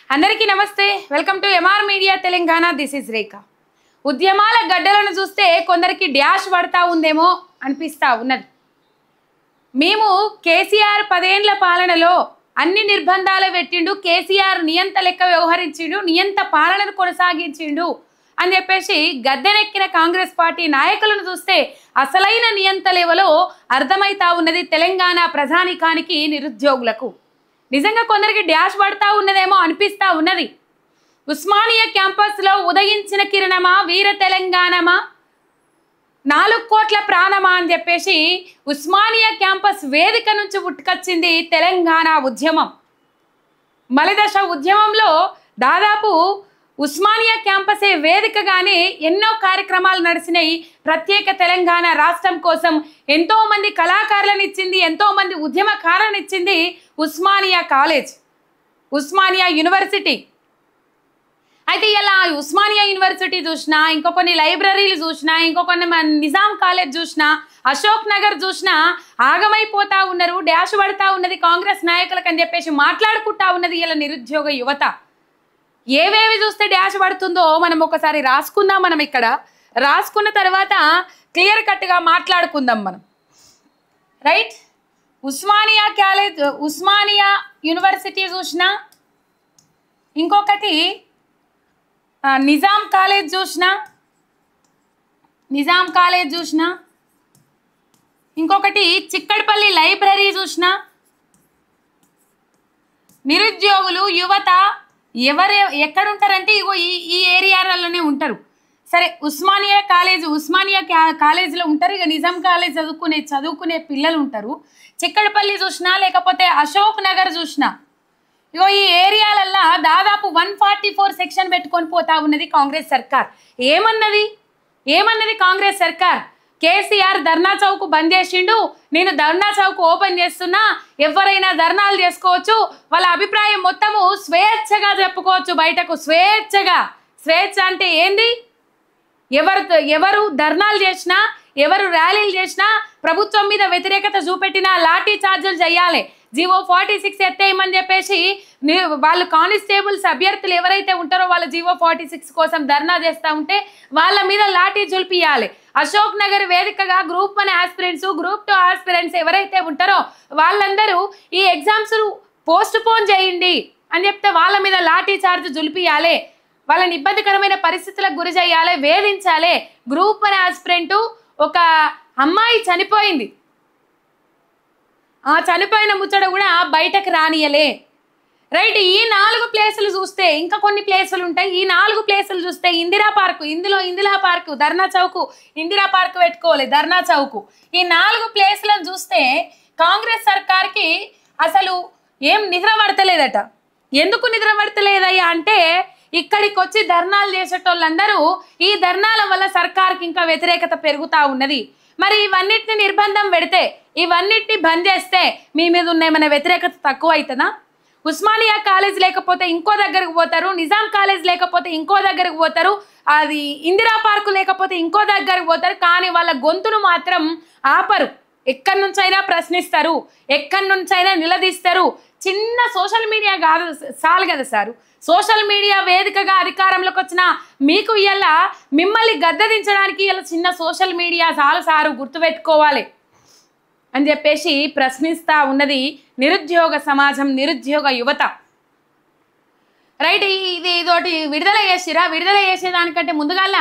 అందరికీ నమస్తే welcome to MR media Telangana this is Rekha ఉద్యమాల గడ్డలను చూస్తే కొందరికి డ్యాష్ పడతా ఉందేమో అనిపిస్తా ఉన్నది మేము కేసీఆర్ 10 ఏళ్ల పాలనలో అన్ని నిర్బంధాలు పెట్టిండు కేసీఆర్ నియంత లెక్క వ్యవహరించిండు నియంత పాలనను కొనసాగించిండు అని చెప్పేసి గద్దెనెక్కిన కాంగ్రెస్ పార్టీ నాయకులను చూస్తే అసలైన నియంత లెవెలో అర్థమైతా ఉన్నది తెలంగాణ ప్రజానికానికి నిరుద్యోగులకు నిజంగా కొందరికి డ్యాష్ పడతా ఉన్నదేమో అనిపిస్తా ఉన్నది ఉస్మానియా క్యాంపస్లో ఉదయించిన కిరణమా వీర తెలంగాణమా 4 కోట్ల ప్రాణమా అని చెప్పేసి ఉస్మానియా క్యాంపస్ వేదిక నుంచి ఉట్టుకొచ్చింది తెలంగాణ ఉద్యమం మలిదశ ఉద్యమంలో దాదాపు ఉస్మానియా క్యాంపసే వేదికగానే ఎన్నో కార్యక్రమాలు నడిచినాయి ప్రత్యేక తెలంగాణ రాష్ట్రం కోసం ఎంతో మంది కళాకారులను ఇచ్చింది ఎంతో మంది ఉద్యమకారులను ఇచ్చింది ఉస్మానియా కాలేజ్ ఉస్మానియా యూనివర్సిటీ అయితే ఇలా ఉస్మానియా యూనివర్సిటీ చూసినా ఇంకో కొన్ని లైబ్రరీలు చూసినా ఇంకో కొన్ని నిజాం కాలేజ్ చూసినా అశోక్ నగర్ చూసినా ఆగమైపోతా ఉన్నారు డ్యాష్ పడతా ఉన్నది కాంగ్రెస్ నాయకులకు అని చెప్పేసి మాట్లాడుకుంటా ఉన్నది ఇలా నిరుద్యోగ యువత ఏవేవి చూస్తే డ్యాష్ పడుతుందో మనం ఒకసారి రాసుకుందాం మనం ఇక్కడ రాసుకున్న తర్వాత క్లియర్ కట్గా మాట్లాడుకుందాం మనం right Osmania college Osmania university చూసినా ఇంకొకటి నిజాం కాలేజ్ చూసినా ఇంకొకటి చిక్కడపల్లి లైబ్రరీ చూసినా నిరుద్యోగులు యువత ఎవరు ఎక్కడుంటారంటే ఇగో ఈ ఏరియాలలోనే ఉంటారు సరే ఉస్మానియా కాలేజీలో ఉంటారు ఇక నిజాం కాలేజ్ చదువుకునే పిల్లలు ఉంటారు చిక్కడపల్లి చూసినా లేకపోతే అశోక్ నగర్ చూసినా ఇగో ఈ ఏరియాలల్లో దాదాపు 144 సెక్షన్ పెట్టుకొని పోతా ఉన్నది కాంగ్రెస్ సర్కార్ ఏమన్నది కాంగ్రెస్ సర్కార్ కేసీఆర్ ధర్నా చౌక్ బంద్ చేసిండు నేను ధర్నా చౌక్ ఓపెన్ చేస్తున్నా ఎవరైనా ధర్నాలు చేసుకోవచ్చు వాళ్ళ అభిప్రాయం మొత్తము స్వేచ్ఛగా చెప్పుకోవచ్చు బయటకు స్వేచ్ఛ అంటే ఏంది ఎవరు ధర్నాలు చేసినా ఎవరు ర్యాలీలు చేసినా ప్రభుత్వం మీద వ్యతిరేకత చూపెట్టినా లాఠీ చార్జీలు చేయాలి జీవో 46 ఎత్తేయమని చెప్పేసి వాళ్ళు కానిస్టేబుల్స్ అభ్యర్థులు ఎవరైతే ఉంటారో వాళ్ళ జీవో 46 కోసం ధర్నా చేస్తూ ఉంటే వాళ్ళ మీద లాఠీ జులిపియాలి అశోక్ నగర్ వేదికగా గ్రూప్ 1 ఆస్పిరెంట్స్ గ్రూప్ 2 ఆస్పిరెంట్స్ ఎవరైతే ఉంటారో వాళ్ళందరూ ఈ ఎగ్జామ్స్ పోస్ట్ పోన్ చేయండి అని చెప్తే వాళ్ళ మీద లాఠీ చార్జ్ జులిపియాలి వాళ్ళని ఇబ్బందికరమైన పరిస్థితులకు గురి చేయాలి వేధించాలి గ్రూప్ 1 ఆస్పిరెంట్ ఒక అమ్మాయి చనిపోయింది ఆ చనిపోయిన ముచ్చట కూడా బయటకు రానియలే రైట్ ఈ 4 ప్లేసులు చూస్తే ఇంకా కొన్ని ప్లేసులు ఉంటాయి ఈ 4 ప్లేసులు చూస్తే ఇందిరా పార్కు ధర్నా చౌక్ ఇందిరా పార్క్ పెట్టుకోవాలి ధర్నా చౌక్ ఈ 4 ప్లేసులను చూస్తే కాంగ్రెస్ సర్కార్కి అసలు ఏం నిద్ర పడతలేదట ఎందుకు నిద్ర పడతలేదయ్యా అంటే ఇక్కడికి వచ్చి ధర్నాలు చేసేటోళ్ళందరూ ఈ ధర్నాల వల్ల సర్కార్కి ఇంకా వ్యతిరేకత పెరుగుతూ ఉన్నది మరి ఇవన్నిటిని నిర్బంధం పెడితే ఇవన్నిటిని బంద్ చేస్తే మీ మీద ఉన్న ఏమైనా వ్యతిరేకత తక్కువ అవుతుందా ఉస్మానియా కాలేజ్ లేకపోతే ఇంకో దగ్గరకు పోతారు నిజాం కాలేజ్ లేకపోతే ఇంకో దగ్గరకు పోతారు అది ఇందిరా పార్కు లేకపోతే ఇంకో దగ్గరకు పోతారు కానీ వాళ్ళ గొంతును మాత్రం ఆపరు ఎక్కడి నుంచైనా ప్రశ్నిస్తారు ఎక్కడి నుంచైనా నిలదీస్తారు చిన్న సోషల్ మీడియా కాదు చాలు కదా సారు సోషల్ మీడియా వేదికగా అధికారంలోకి వచ్చిన మీకు ఇలా మిమ్మల్ని గద్దెదించడానికి ఇలా చిన్న సోషల్ మీడియా చాలు సారు గుర్తుపెట్టుకోవాలి అని చెప్పేసి ప్రశ్నిస్తూ ఉన్నది నిరుద్యోగ సమాజం నిరుద్యోగ యువత రైట్ ఇదోటి విడుదల చేసేదానికంటే ముందుగాల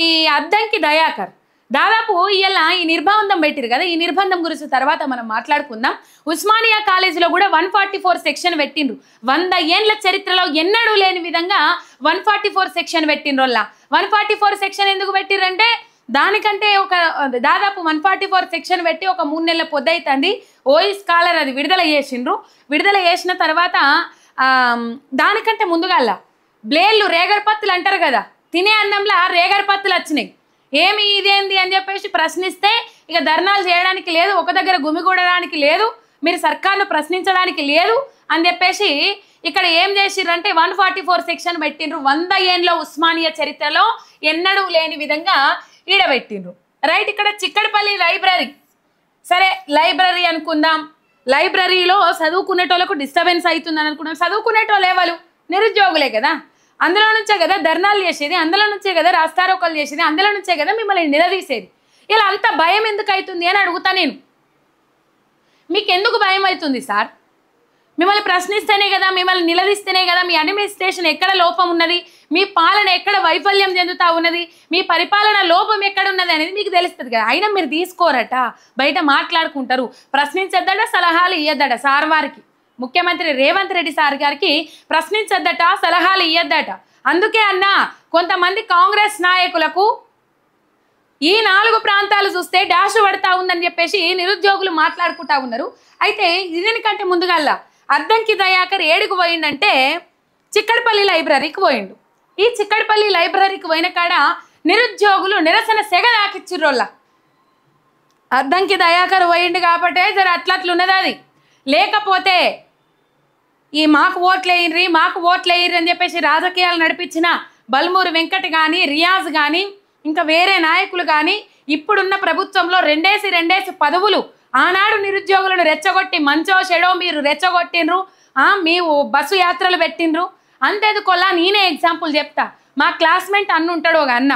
ఈ అద్దంకి దయాకర్ దాదాపు ఇలా ఈ నిర్బంధం పెట్టిరు కదా ఈ నిర్బంధం గురించి తర్వాత మనం మాట్లాడుకుందాం ఉస్మానియా కాలేజీలో కూడా 144 సెక్షన్ పెట్టిండ్రు 100 ఏళ్ల చరిత్రలో ఎన్నడూ లేని విధంగా 144 సెక్షన్ పెట్టిండ్రు వల్ల 144 సెక్షన్ ఎందుకు పెట్టిర్రంటే దానికంటే ఒక దాదాపు 144 సెక్షన్ పెట్టి ఒక 3 నెలల పొద్దైతుంది ఓయి స్కాలర్ అది విడుదల చేసిన తర్వాత దానికంటే ముందుగాల బ్లేళ్ళు రేగర్పత్తులు అంటారు కదా తినే అన్నంలా రేగర్పత్తులు వచ్చినాయి ఏమి ఇదేంది అని చెప్పేసి ప్రశ్నిస్తే ఇక ధర్నాలు చేయడానికి లేదు ఒక దగ్గర గుమిగూడడానికి లేదు మీరు సర్కార్ను ప్రశ్నించడానికి లేదు అని చెప్పేసి ఇక్కడ ఏం చేసిర్రంటే 144 సెక్షన్ పెట్టిండ్రు 100 ఏళ్ళ ఉస్మానియా చరిత్రలో ఎన్నడూ లేని విధంగా ఈడబెట్టిండ్రు రైట్ ఇక్కడ చిక్కడపల్లి లైబ్రరీ సరే లైబ్రరీ అనుకుందాం లైబ్రరీలో చదువుకునేటోళ్ళకు డిస్టర్బెన్స్ అవుతుందని అనుకున్నాం చదువుకునేటోళ్ళు ఎవరు నిరుద్యోగులే కదా, అందులో నుంచే కదా ధర్నాలు చేసేది, అందులో నుంచే కదా రాస్తారోకలు చేసేది, అందులో నుంచే కదా మిమ్మల్ని నిలదీసేది. ఇలా అంత భయం ఎందుకు అవుతుంది అని అడుగుతా నేను. మీకు ఎందుకు భయం అవుతుంది సార్? మిమ్మల్ని ప్రశ్నిస్తేనే కదా, మిమ్మల్ని నిలదీస్తేనే కదా మీ అడ్మినిస్ట్రేషన్ ఎక్కడ లోపం ఉన్నది, మీ పాలన ఎక్కడ వైఫల్యం చెందుతా ఉన్నది, మీ పరిపాలన లోపం ఎక్కడ ఉన్నది అనేది మీకు తెలుస్తుంది కదా. అయినా మీరు తీసుకోరట, బయట మాట్లాడుకుంటారు. ప్రశ్నించద్దట, సలహాలు ఇయ్యద్దట సార్ వారికి, ముఖ్యమంత్రి రేవంత్ రెడ్డి సార్ గారికి ప్రశ్నించద్దట, సలహాలు ఇయ్యద్దట. అందుకే అన్న కొంతమంది కాంగ్రెస్ నాయకులకు ఈ 4 ప్రాంతాలు చూస్తే డాష్ పడతా ఉందని చెప్పేసి నిరుద్యోగులు మాట్లాడుకుంటా ఉన్నారు. అయితే దీనికంటే ముందుగల్లా అద్దంకి దయాకర్ ఏడుకు పోయిండంటే చిక్కడపల్లి లైబ్రరీకి పోయిండు. ఈ చిక్కడపల్లి లైబ్రరీకి పోయిన కాడ నిరుద్యోగులు నిరసన సెగ దాకిచ్చిర్రోళ్ళ. అద్దంకి దయాకర్ పోయిండు కాబట్టే జర అట్లట్లున్నది అది. లేకపోతే ఈ మాకు ఓట్లేయిర్రి అని చెప్పేసి రాజకీయాలు నడిపించిన బల్మూరు వెంకట్ కానీ, రియాజ్ కానీ, ఇంకా వేరే నాయకులు కానీ ఇప్పుడున్న ప్రభుత్వంలో రెండేసి పదవులు ఆనాడు నిరుద్యోగులను రెచ్చగొట్టి మంచో చెడో మీరు రెచ్చగొట్టిండ్రు, మీ బస్సు యాత్రలు పెట్టిండ్రు. అంతేదుకోలా నేనే ఎగ్జాంపుల్ చెప్తా. మా క్లాస్మేట్ అన్న ఉంటాడు ఒక అన్న,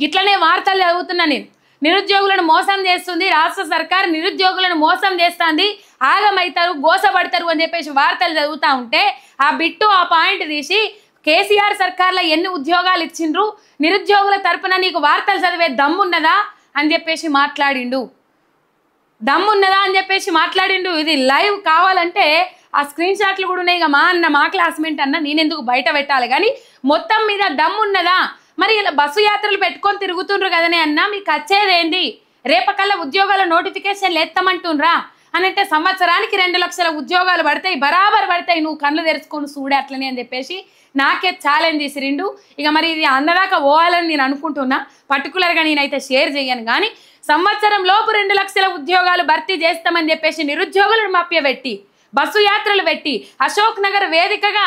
గిట్లనే వార్తలు చదువుతున్నా నేను. నిరుద్యోగులను మోసం చేస్తుంది రాష్ట్ర సర్కార్, నిరుద్యోగులను మోసం చేస్తుంది, ఆగమవుతారు, గోసపడతారు అని చెప్పేసి వార్తలు చదువుతూ ఉంటే ఆ బిట్టు ఆ పాయింట్ తీసి కేసీఆర్ సర్కార్లో ఎన్ని ఉద్యోగాలు ఇచ్చిండ్రు, నిరుద్యోగుల తరపున నీకు వార్తలు చదివే దమ్మున్నదా అని చెప్పేసి మాట్లాడిండు. ఇది లైవ్ కావాలంటే ఆ స్క్రీన్ షాట్లు కూడా ఉన్నాయి. ఇక మా క్లాస్మేట్ అన్న నేనెందుకు బయట పెట్టాలి, కానీ మొత్తం మీద దమ్మున్నదా? మరి ఇలా బస్సు యాత్రలు పెట్టుకొని తిరుగుతుండ్రు కదనే అన్న, మీకు వచ్చేదేంది? రేపకల్లా ఉద్యోగాల నోటిఫికేషన్లు ఎత్తమంటుండ్రా అని అంటే సంవత్సరానికి 2 లక్షల ఉద్యోగాలు పడతాయి, బరాబర్ పడతాయి, నువ్వు కళ్ళు తెరుచుకొని చూడే అట్లనే అని చెప్పేసి నాకే ఛాలెంజ్ చేసిరిండు. ఇక మరి ఇది అన్నదాకా పోవాలని నేను అనుకుంటున్నా. పర్టికులర్గా నేనైతే షేర్ చేయను, కానీ సంవత్సరం లోపు 2 లక్షల ఉద్యోగాలు భర్తీ చేస్తామని చెప్పేసి నిరుద్యోగులను మభ్యపెట్టి బస్సు యాత్రలు పెట్టి అశోక్ నగర్ వేదికగా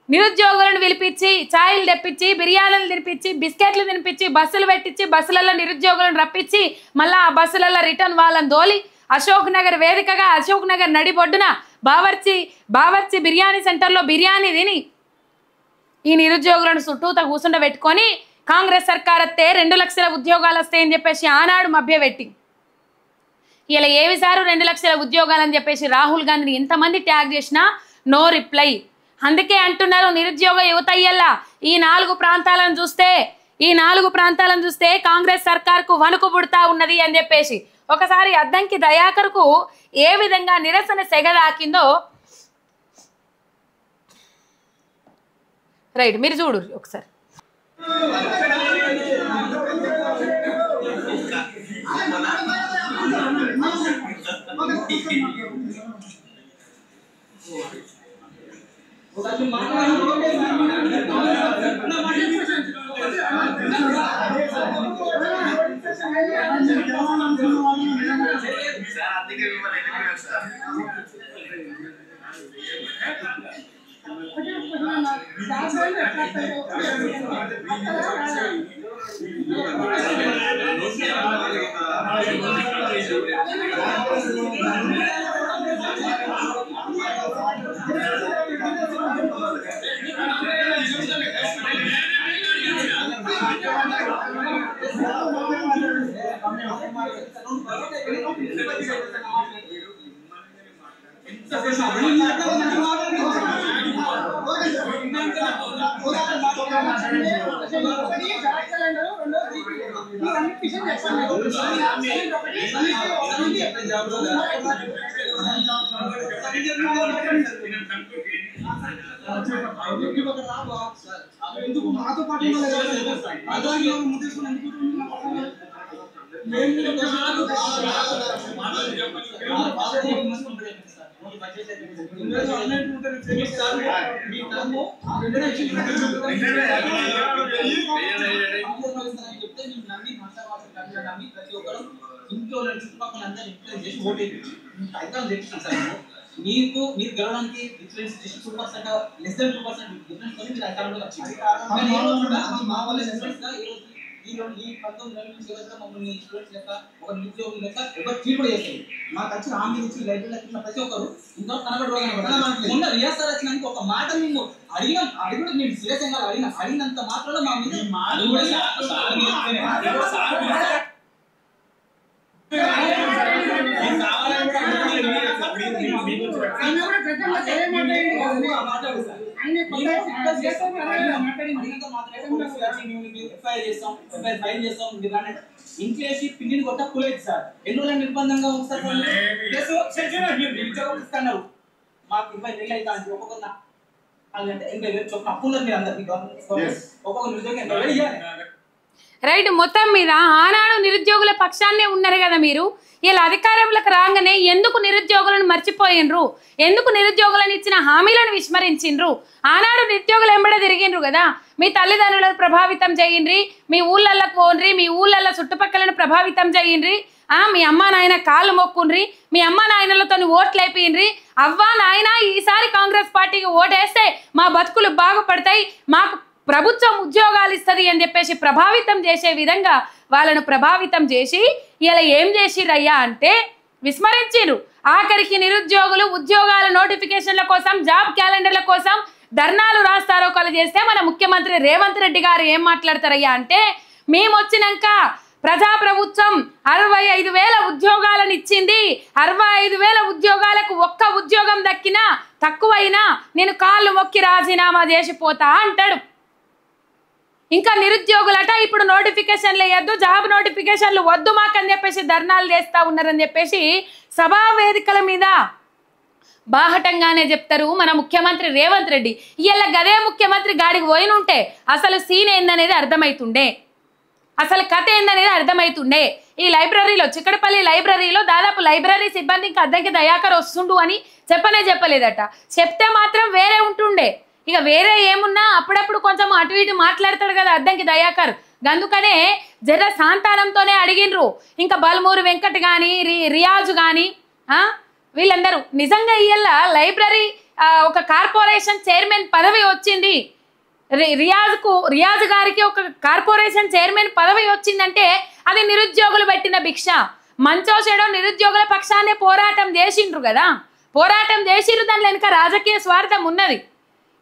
నిరుద్యోగులను పిలిపించి ఛాయలు తెప్పించి బిర్యానీలు తినిపించి బిస్కెట్లు తినిపించి బస్సులు పెట్టించి బస్సులలో నిరుద్యోగులను రప్పించి మళ్ళీ ఆ బస్సులలో రిటర్న్ వాళ్ళని దోలి అశోక్ నగర్ వేదికగా అశోక్ నగర్ నడిబొడ్డున బావర్చి బిర్యానీ సెంటర్లో బిర్యానీ తిని ఈ నిరుద్యోగులను చుట్టూతో కూర్చుండబెట్టుకొని కాంగ్రెస్ సర్కార్ వస్తే 2 లక్షల ఉద్యోగాలు వస్తాయని చెప్పేసి ఆనాడు మభ్యపెట్టి ఇలా ఏవి సారు 2 లక్షల ఉద్యోగాలు అని చెప్పేసి రాహుల్ గాంధీని ఎంతమంది ట్యాగ్ చేసినా నో రిప్లై. అందుకే అంటున్నారు నిరుద్యోగ యువత అయ్యల్లా ఈ 4 ప్రాంతాలను చూస్తే కాంగ్రెస్ సర్కార్కు వణుకు పుడతా ఉన్నది అని చెప్పేసి ఒకసారి అద్దంకి దయాకర్కు ఏ విధంగా నిరసన సెగ దాకిందో రైట్ మీరు చూడు ఒకసారి. మీరు గెలవడానికి డిఫరెన్స్ 2% లెస్ దెన్ 2% డిఫరెన్స్ తో మీరు అధికారంలో వచ్చింది. ఈ 19 నెలల నుంచి ఎవరైతే మమ్మల్ని స్టూడెంట్స్ లెక్క ఒక నిరుద్యోగులు లెక్క ఎవరు ట్రీట్ కూడా చేస్తారు. మాకు వచ్చి హామీ ఇచ్చి లైబ్రరీలో వచ్చిన ప్రతి ఒక్కరు ఇంకో కనబడి మొన్న రియాజ్ సార్ వచ్చినాక ఒక మాట మేము అడిగిన మేము సీరియస్ అడిగినంత మాత్రంలో మా మీద ఇంట్లేసి పిండిని కొట్ట కూలేదు సార్. ఎన్ని రోజులు నిర్బంధంగా ఉంచుతారు మాకు 20 నెలలు అయితే ఒక్కొక్క 80,000 చొప్పున అప్పులు మీరు అందరికి ఒక్కొక్క నిరుద్యోగం 80,000 ఇవ్వాలి. రైట్. మొత్తం మీద ఆనాడు నిరుద్యోగుల పక్షాన్నే ఉన్నారు కదా మీరు. ఇలా అధికారంలోకి రాగానే ఎందుకు నిరుద్యోగులను మర్చిపోయినరు, ఎందుకు నిరుద్యోగులను ఇచ్చిన హామీలను విస్మరించిండ్రు? ఆనాడు నిరుద్యోగులు ఎంబడ తిరిగిండ్రు కదా. మీ తల్లిదండ్రులను ప్రభావితం చేయండి, మీ ఊళ్ళల్లోకి పోండ్రి, మీ ఊళ్ళల్లో చుట్టుపక్కలను ప్రభావితం చేయండి, మీ అమ్మ నాయన కాళ్ళు మొక్కుండ్రి, మీ అమ్మ నాయనలతో ఓట్లు అయిపోయిండ్రి. అవ్వా నాయన ఈసారి కాంగ్రెస్ పార్టీకి ఓటేస్తే మా బతుకులు బాగుపడతాయి, మాకు ప్రభుత్వం ఉద్యోగాలు ఇస్తుంది అని చెప్పేసి ప్రభావితం చేసే విధంగా వాళ్ళను ప్రభావితం చేసి ఇలా ఏం చేసిరయ్యా అంటే విస్మరించిరు. ఆఖరికి నిరుద్యోగులు ఉద్యోగాల నోటిఫికేషన్ల కోసం, జాబ్ క్యాలెండర్ల కోసం ధర్నాలు రాస్తారోకలు చేస్తే మన ముఖ్యమంత్రి రేవంత్ రెడ్డి గారు ఏం మాట్లాడతారయ్యా అంటే, మేము వచ్చినాక ప్రజాప్రభుత్వం 65,000 ఉద్యోగాలను ఇచ్చింది, 65,000 ఉద్యోగాలకు ఒక్క ఉద్యోగం దక్కినా తక్కువైనా నేను కాళ్ళు మొక్కి రాజీనామా చేసిపోతా అంటాడు. ఇంకా నిరుద్యోగులట ఇప్పుడు నోటిఫికేషన్లు వేయద్దు, జాబ్ నోటిఫికేషన్లు వద్దు మాకని చెప్పేసి ధర్నాలు చేస్తూ ఉన్నారని చెప్పేసి సభా వేదికల మీద బాహటంగానే చెప్తారు మన ముఖ్యమంత్రి రేవంత్ రెడ్డి. ఇలా గదే ముఖ్యమంత్రి గాడికి పోయినుంటే అసలు సీన్ ఏందనేది అర్థమవుతుండే, అసలు కథ ఏందనేది అర్థమవుతుండే. ఈ లైబ్రరీలో, చిక్కడపల్లి లైబ్రరీలో దాదాపు లైబ్రరీ సిబ్బంది ఇంకా అద్దంకి దయాకర్ వస్తుండు అని చెప్పలేదట. చెప్తే మాత్రం వేరే ఉంటుండే. ఇక వేరే ఏమున్నా అప్పుడప్పుడు కొంచెం అటు ఇటు మాట్లాడతాడు కదా అద్దంకి దయాకర్. అందుకనే జర శాంతానంతోనే అడిగినరు. ఇంకా బల్మూరు వెంకట్ కానీ, రియాజు కానీ వీళ్ళందరూ నిజంగా ఇయ్యాల లైబ్రరీ ఒక కార్పొరేషన్ చైర్మన్ పదవి వచ్చింది. రియాజ్ గారికి ఒక కార్పొరేషన్ చైర్మన్ పదవి వచ్చిందంటే అది నిరుద్యోగులు పెట్టిన భిక్ష. మంచో చెడో నిరుద్యోగుల పక్షాన్ని పోరాటం చేసిండ్రు కదా, పోరాటం చేసిండ్రు. దానిలో వెనుక రాజకీయ స్వార్థం ఉన్నది.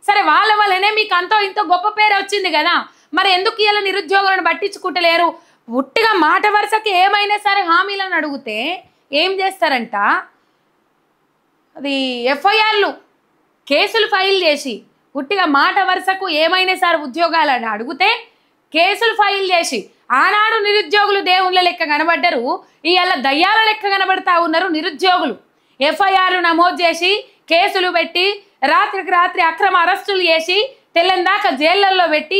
సరే, వాళ్ళ వల్లనే మీకు అంతో ఇంతో గొప్ప పేరు వచ్చింది కదా, మరి ఎందుకు ఇలా నిరుద్యోగులను పట్టించుకుంటలేరు? ఉట్టిగా మాట వరుసకి ఏమైనా సరే హామీలను అడిగితే ఏం చేస్తారంట, అది ఎఫ్ఐఆర్లు కేసులు ఫైల్ చేసి ఉట్టిగా మాట వరుసకు ఏమైనా సరే ఉద్యోగాలని అడిగితే కేసులు ఫైల్ చేసి ఆనాడు నిరుద్యోగులు దేవుళ్ళ లెక్క కనబడ్డారు, ఇవాళ దయ్యాల లెక్క కనబడతా ఉన్నారు నిరుద్యోగులు. ఎఫ్ఐఆర్లు నమోదు చేసి కేసులు పెట్టి రాత్రికి రాత్రి అక్రమ అరెస్టులు చేసి తెల్లందాకా జైళ్లలో పెట్టి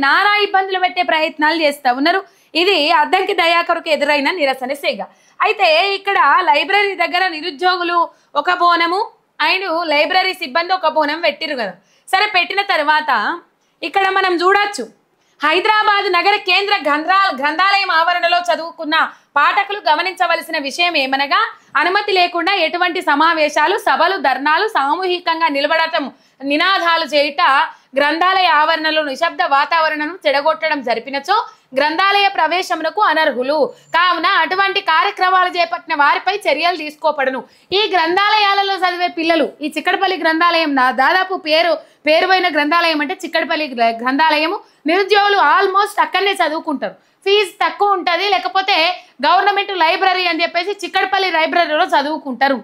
నానా ఇబ్బందులు పెట్టే ప్రయత్నాలు చేస్తూ ఉన్నారు. ఇది అద్దంకి దయాకర్కు ఎదురైన నిరసన సేగ. అయితే ఇక్కడ లైబ్రరీ దగ్గర నిరుద్యోగులు ఒక బోనము, ఆయన లైబ్రరీ సిబ్బంది ఒక బోనం పెట్టిరు కదా. సరే, పెట్టిన తర్వాత ఇక్కడ మనం చూడొచ్చు, హైదరాబాద్ నగర కేంద్ర గ్రంథాలయం ఆవరణలో చదువుకున్న పాఠకులు గమనించవలసిన విషయం ఏమనగా, అనుమతి లేకుండా ఎటువంటి సమావేశాలు, సభలు, ధర్నాలు, సామూహికంగా నిలబడటం, నినాదాలు చేయుట, గ్రంథాలయ ఆవరణలో నిశ్శబ్ద వాతావరణను చెడగొట్టడం జరిపినచో గ్రంథాలయ ప్రవేశమునకు అనర్హులు. కావున అటువంటి కార్యక్రమాలు చేపట్టిన వారిపై చర్యలు తీసుకోబడును. ఈ గ్రంథాలయాలలో చదివే పిల్లలు, ఈ చిక్కడపల్లి గ్రంథాలయం దాదాపు పేరుపోయిన గ్రంథాలయం అంటే చిక్కడపల్లి గ్రంథాలయము. నిరుద్యోగులు ఆల్మోస్ట్ అక్కడనే చదువుకుంటారు, ఫీజు తక్కువ ఉంటుంది, లేకపోతే గవర్నమెంట్ లైబ్రరీ అని చెప్పేసి చిక్కడపల్లి లైబ్రరీలో చదువుకుంటారు.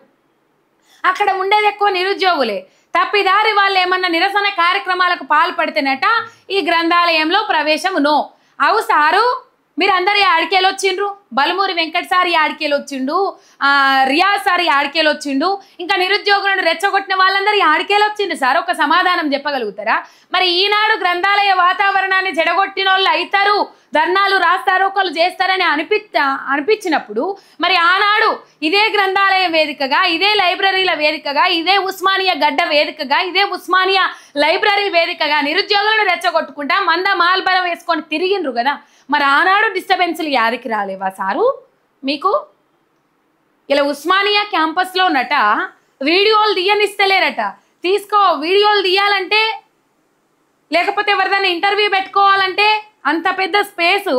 అక్కడ ఉండేది ఎక్కువ నిరుద్యోగులే. తప్పిదారి వాళ్ళు ఏమన్నా నిరసన కార్యక్రమాలకు పాల్పడితేనట ఈ గ్రంథాలయంలో ప్రవేశం నో. అవు సారు, మీరు అందరు ఆడికేలు వచ్చిండ్రు, బలమూరి వెంకట్ సార్ ఆడికేలు వచ్చిండు, రియాజ్ సార్ ఆడికేలు వచ్చిండు, ఇంకా నిరుద్యోగులను రెచ్చగొట్టిన వాళ్ళందరూ ఆడికేలు వచ్చిండు సార్, ఒక సమాధానం చెప్పగలుగుతారా? మరి ఈనాడు గ్రంథాలయ వాతావరణాన్ని చెడగొట్టిన వాళ్ళు అవుతారు, ధర్నాలు రాస్తారు, ఒకళ్ళు చేస్తారని అనిపించినప్పుడు మరి ఆనాడు ఇదే గ్రంథాలయ వేదికగా, ఇదే లైబ్రరీల వేదికగా, ఇదే ఉస్మానియా గడ్డ వేదికగా, ఇదే ఉస్మానియా లైబ్రరీ వేదికగా నిరుద్యోగులను రెచ్చగొట్టుకుంటా మంద మాల్బరం వేసుకొని తిరిగిండ్రు కదా. మరి ఆనాడు డిస్టర్బెన్స్లు యాదికి రాలేవా సారు మీకు? ఇలా ఉస్మానియా క్యాంపస్లో ఉన్నట వీడియోలు తీయనిస్తలేరట. వీడియోలు తీయాలంటే, లేకపోతే ఎవరిదైనా ఇంటర్వ్యూ పెట్టుకోవాలంటే అంత పెద్ద స్పేసు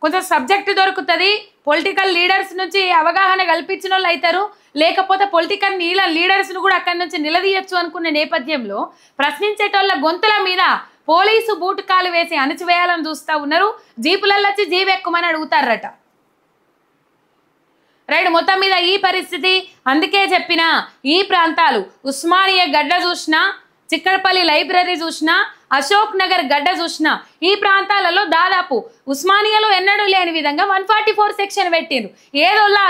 కొంచెం సబ్జెక్ట్ దొరుకుతుంది, పొలిటికల్ లీడర్స్ నుంచి అవగాహన కల్పించిన వాళ్ళు అవుతారు, లేకపోతే పొలిటికల్ లీడర్స్ను కూడా అక్కడి నుంచి నిలదీయచ్చు అనుకున్న నేపథ్యంలో ప్రశ్నించేటోళ్ళ గొంతుల మీద పోలీసు బూటకాలు వేసి అణచివేయాలని చూస్తూ ఉన్నారు. జీపులలో వచ్చి జీవి ఎక్కుమని అడుగుతారట. రైట్, మొత్తం మీద ఈ పరిస్థితి. అందుకే చెప్పిన ఈ ప్రాంతాలు ఉస్మానియా గడ్డ చూసినా, చిక్కడపల్లి లైబ్రరీ చూసినా, అశోక్ నగర్ గడ్డ చూసినా, ఈ ప్రాంతాలలో దాదాపు ఉస్మానియాలో ఎన్నడూ లేని విధంగా 144 సెక్షన్ పెట్టిండ్రు. ఏదోలా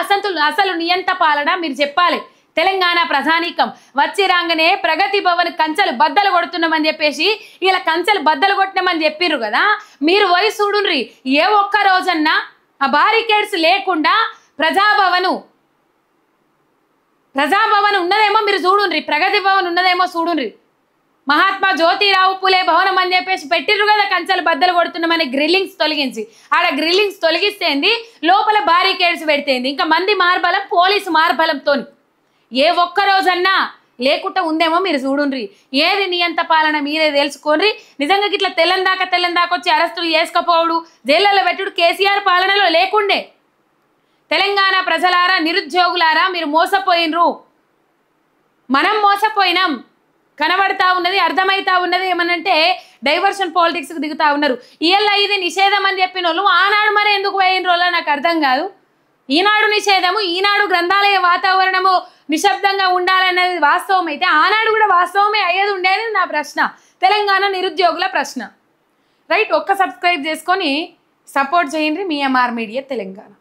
అసలు నియంత పాలన మీరు చెప్పాలి. తెలంగాణ ప్రజానీకం వచ్చి రాగానే ప్రగతి భవన్ కంచెలు బద్దలు కొడుతున్నామని చెప్పేసి ఇలా కంచెలు బద్దలు కొట్టినామని చెప్పిర్రు కదా. మీరు పోయి చూడుండ్రి, ఏ ఒక్క రోజన్నా ఆ బారికేడ్స్ లేకుండా ప్రజాభవన్ ఉన్నదేమో మీరు చూడుండ్రి, ప్రగతి భవన్ ఉన్నదేమో చూడుండ్రి. మహాత్మా జ్యోతిరావు పులే భవనం అని చెప్పేసి పెట్టిర్రు కదా, కంచెలు బద్దలు కొడుతున్నామని గ్రిల్లింగ్స్ తొలగించి. ఆడ గ్రిల్లింగ్స్ తొలగిస్తేంది, లోపల బారికేడ్స్ పెడితేంది, ఇంకా మంది మార్బలం పోలీసు మార్బలంతో ఏ ఒక్క రోజన్నా లేకుండా ఉందేమో మీరు చూడుండ్రి. ఏది నియంత పాలన మీరే తెలుసుకోండి. నిజంగా ఇట్లా తెల్లందాకా వచ్చి అరెస్టులు చేసుకపోవడు, జైళ్ళలో పెట్టుడు కేసీఆర్ పాలనలో లేకుండే. తెలంగాణ ప్రజలారా, నిరుద్యోగులారా, మీరు మోసపోయినరు, మనం మోసపోయినాం. కనబడతా ఉన్నది, అర్థమవుతా ఉన్నది. ఏమనంటే డైవర్షన్ పాలిటిక్స్కి దిగుతా ఉన్నారు. ఇలా ఇది నిషేధం అని చెప్పిన వాళ్ళు ఆనాడు మరి ఎందుకు పోయిన రోజులో నాకు అర్థం కాదు. ఈనాడు నిషేధము, ఈనాడు గ్రంథాలయ వాతావరణము నిశ్శబ్దంగా ఉండాలనేది వాస్తవం అయితే ఆనాడు కూడా వాస్తవమే అయ్యేది ఉండేది నా ప్రశ్న, తెలంగాణ నిరుద్యోగుల ప్రశ్న. రైట్, ఒక్క సబ్స్క్రైబ్ చేసుకొని సపోర్ట్ చేయండి. మీ ఎంఆర్ మీడియా తెలంగాణ.